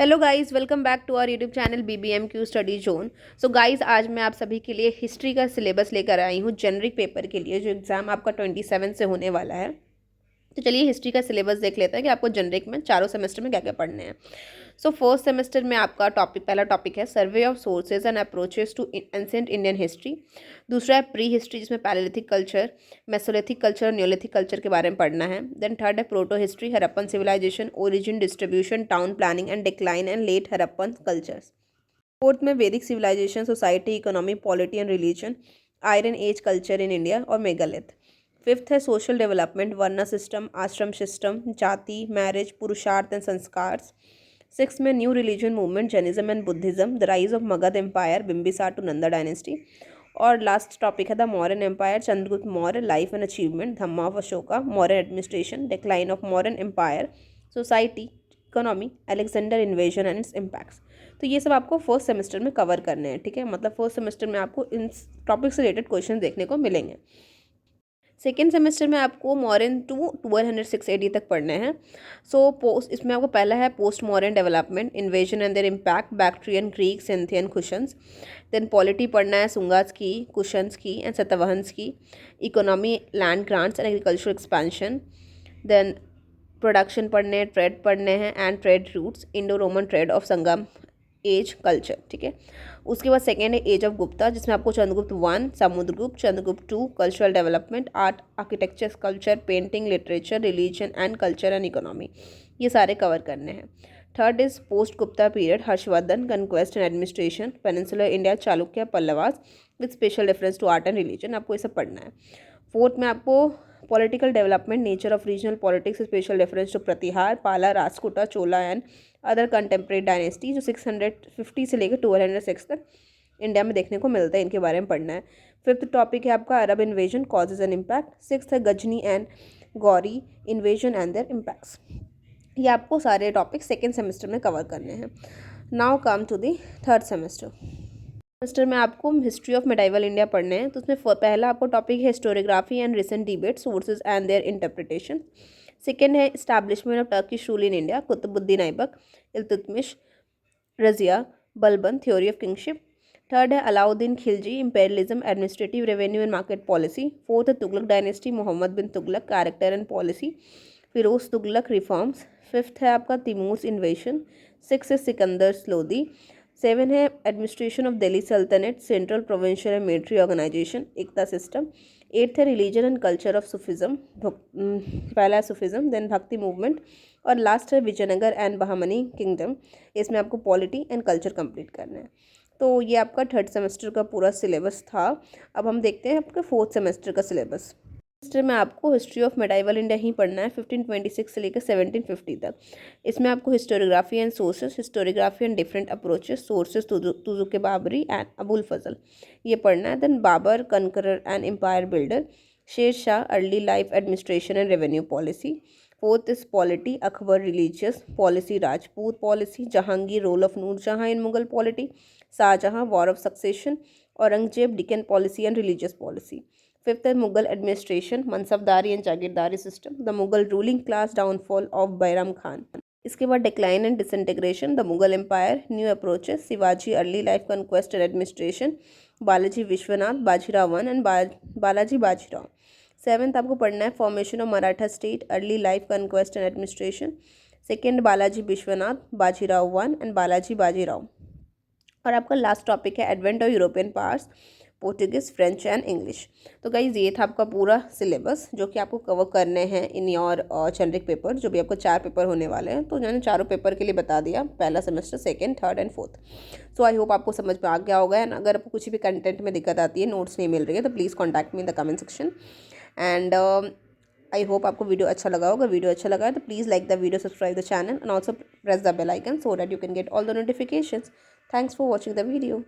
Hello guys, welcome back to our YouTube channel BBMQ study zone. So guys, आज मैं आप सभी के लिए हिस्ट्री का सिलेबस लेकर आई हूँ जेनरिक पेपर के लिए, जो एग्ज़ाम आपका 27 से होने वाला है। तो चलिए हिस्ट्री का सिलेबस देख लेते हैं कि आपको जेनरिक में चारों सेमेस्टर में क्या क्या पढ़ने हैं। सो फर्स्ट सेमेस्टर में आपका पहला टॉपिक है survey of sources and approaches to ancient Indian history. दूसरा है प्री हिस्ट्री, जिसमें पैलेलिथिक कल्चर, मेसोलिथिक कल्चर और न्योलिथिक कल्चर के बारे में पढ़ना है। देन थर्ड है protohistory, Harappan civilisation, origin, distribution, town planning and decline and late Harappan cultures. Fourth में Vedic civilisation, society, economy, polity and religion, iron age culture in India और megalith. Fifth है सोशल डेवलपमेंट, वर्ण सिस्टम, आश्रम system, jati, marriage, purushartha and sanskara. Six में new religion movement, Jainism and Buddhism, the rise of Magadha empire, Bimbisara to Nanda dynasty. और last topic है the Mauryan empire, Chandragupta Maurya, life and achievement, Dhamma of Ashoka, Mauryan administration, decline of Mauryan empire, society, economy, Alexander invasion and its impacts. तो ये सब आपको first semester में cover करने हैं, ठीक है। मतलब फर्स्ट सेमेस्टर में आपको इन टॉपिक से रिलेटेड क्वेश्चन देखने को मिलेंगे। सेकेंड सेमेस्टर में आपको मॉडर्न टू 1200-680 तक पढ़ने हैं। पोस्ट इसमें आपको पहला है post modern development, invasion and their impact, Bactrian, Greek, Scythian, Kushans. Then polity पढ़ना है सुंगास की, कुशन्स की एंड सतवाहन्स की। Economy, land grants and agriculture expansion. Then production पढ़ने हैं, ट्रेड पढ़ने हैं and trade routes, Indo Roman trade of Sangam age culture, ठीक है। उसके बाद सेकेंड है एज ऑफ गुप्ता, जिसमें आपको Chandragupta 1, Samudragupta, Chandragupta 2, cultural development, art, architecture, sculpture, painting, literature, religion and culture and economy, ये सारे कवर करने हैं। Third is post Gupta period, Harshavardhana, conquest and administration, peninsular India, Chalukya, Pallavas, with special reference to art and religion, आपको ये सब पढ़ना है। फोर्थ में आपको political development, nature of regional politics, special reference to Pratihara, Pala, Rajkota, Chola and other contemporary dynasty, जो 650 से लेकर 1206 तक इंडिया में देखने को मिलता है, इनके बारे में पढ़ना है। फिफ्थ टॉपिक है आपका Arab invasion, causes and impact. Sixth है Ghazni and Ghori invasion and their impacts. ये आपको सारे टॉपिक सेकेंड सेमेस्टर में कवर करने हैं। Now come to the third semester में आपको हिस्ट्री ऑफ मेडाइवल इंडिया पढ़ने हैं। तो उसमें पहला आपको टॉपिक है historiography and recent debate, sources and their interpretation. Second है establishment of Turkish rule in India, Qutbuddin Aibak, Iltutmish, Razia, Balban, theory of kingship. Third है Alauddin Khilji, imperialism, administrative, revenue and market policy. Fourth है Tughlaq dynasty, Mohammad bin Tughlaq, character and policy, Firoz Tughlaq, reforms. Fifth है आपका Timur's invasion. Six है Sikandar Lodi. Seven है administration of Delhi Sultanate, central, provincial and military organisation, Ekta system. Eighth है religion and culture of Sufism, पहला है Sufism, then भक्ति movement. और लास्ट है विजयनगर एंड बहामनी किंगडम। इसमें आपको पॉलिटी एंड कल्चर कंप्लीट करना है। तो ये आपका थर्ड सेमेस्टर का पूरा सिलेबस था। अब हम देखते हैं आपका फोर्थ सेमेस्टर का सिलेबस। सेमेस्टर में आपको हिस्ट्री ऑफ मेडाइवल इंडिया ही पढ़ना है 1526 से लेकर 1750 तक। इसमें आपको historiography and sources, historiography and different approaches, sources, Tuzuk Baburi and Abul Fazal, ये पढ़ना है। Then Babur, conqueror and empire builder, Sher Shah, early life, administration and revenue policy. Fourth is polity, Akbar, religious policy, Rajput policy, Jahangir, role of Nurjahan in Mughal polity, Shahjahan, war of succession, Aurangzeb, Deccan policy and religious policy. Fifth है Mughal administration, mansabdari and jagirdari system, the Mughal ruling class, downfall of Bairam Khan. इसके बाद decline and disintegration, the Mughal empire, new approaches, Shivaji, early life, conquest and administration, Balaji Vishwanath, Bajirao one and Balaji Bajirao. Seventh आपको पढ़ना है formation of Maratha state, early life, conquest and administration, second Balaji Vishwanath, Bajirao one and Balaji Bajirao. और आपका last topic है advent of European powers, Portuguese, French and English. तो guys ये था आपका पूरा सिलेबस जो कि आपको कवर करने हैं इन योर जेनरिक पेपर, जो भी आपको 4 पेपर होने वाले हैं। तो मैंने चारों पेपर के लिए बता दिया, पहला semester, second, third and fourth. So I hope आपको समझ में आ गया होगा। एंड अगर आपको कुछ भी कंटेंट में दिक्कत आती है, नोट्स नहीं मिल रही है, तो please contact me in the comment section. And I hope आपको वीडियो अच्छा लगा होगा। वीडियो अच्छा लगा है तो please like the video, subscribe the channel and also press the bell icon so that you can get all the notifications. Thanks for watching the video.